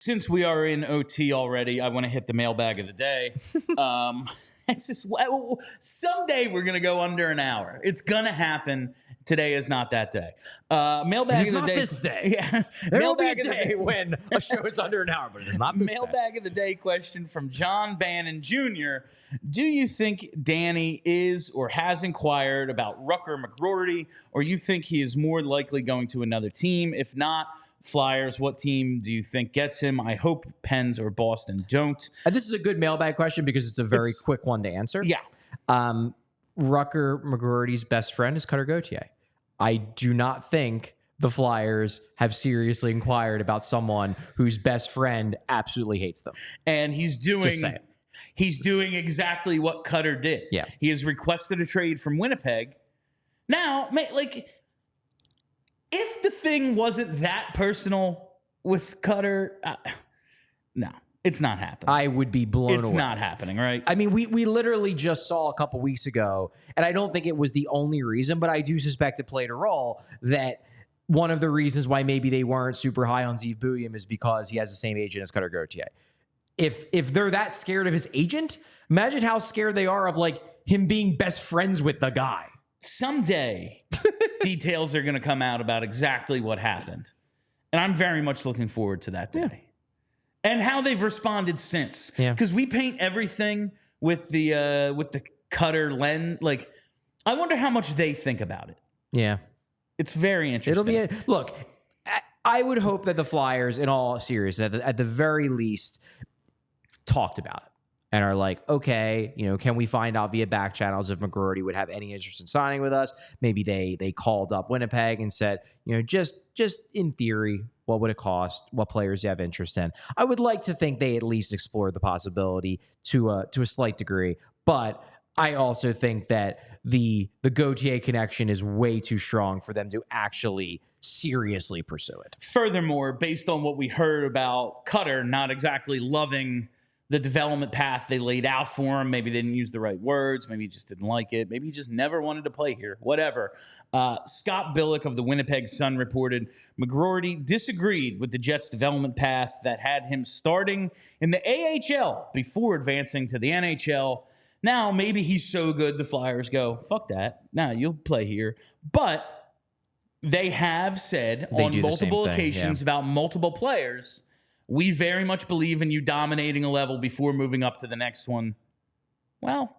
Since we are in OT already, I want to hit the mailbag of the day. It's just someday we're going to go under an hour. It's going to happen. Today is not that day. Mailbag of the day. This day. Yeah. There will be a day when a show is under an hour, but it's not this Mailbag of the day question from John Bannon Jr. Do you think Danny is or has inquired about Rutger McGroarty, or you think he is more likely going to another team? If not, Flyers, what team do you think gets him? I hope Pens or Boston don't. This is a good mailbag question because it's a very quick one to answer. Yeah. Rutger McGroarty's best friend is Cutter Gauthier. I do not think the Flyers have seriously inquired about someone whose best friend absolutely hates them. And he's doing exactly what Cutter did. Yeah. He has requested a trade from Winnipeg. Now, if the thing wasn't that personal with Cutter, no, it's not happening. I would be blown away. It's not happening, right? I mean, we literally just saw a couple weeks ago, and I don't think it was the only reason, but I do suspect it played a role, that one of the reasons why maybe they weren't super high on Zeev Buium is because he has the same agent as Cutter Gauthier. If they're that scared of his agent, imagine how scared they are of him being best friends with the guy. Someday, details are going to come out about exactly what happened. And I'm very much looking forward to that day. Yeah. And how they've responded since. Yeah. Because we paint everything with the Cutter lens. I wonder how much they think about it. Yeah. It's very interesting. Look, I would hope that the Flyers, in all seriousness, at the very least, talked about it. And are like, okay, can we find out via back channels if McGroarty would have any interest in signing with us? Maybe they called up Winnipeg and said, just in theory, what would it cost? What players do you have interest in? I would like to think they at least explored the possibility to a slight degree. But I also think that the Gauthier connection is way too strong for them to actually seriously pursue it. Furthermore, based on what we heard about Cutter not exactly loving the development path they laid out for him. Maybe they didn't use the right words. Maybe he just didn't like it. Maybe he just never wanted to play here. Whatever. Scott Billick of the Winnipeg Sun reported McGroarty disagreed with the Jets' development path that had him starting in the AHL before advancing to the NHL. Now, maybe he's so good the Flyers go, fuck that. Nah, you'll play here. But they have said on multiple occasions about multiple players, we very much believe in you dominating a level before moving up to the next one. Well,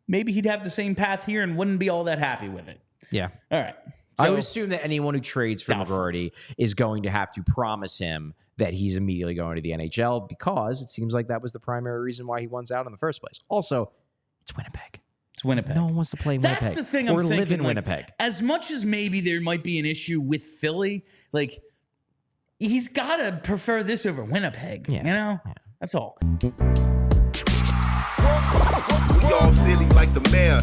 maybe he'd have the same path here and wouldn't be all that happy with it. Yeah. All right. So, I would assume that anyone who trades for McGroarty is going to have to promise him that he's immediately going to the NHL, because it seems like that was the primary reason why he wants out in the first place. Also, it's Winnipeg. It's Winnipeg. No one wants to play Winnipeg. That's the thing I'm thinking. Or live in Winnipeg. As much as maybe there might be an issue with Philly, he's got to prefer this over Winnipeg, Yeah. That's all. We all silly like the mayor.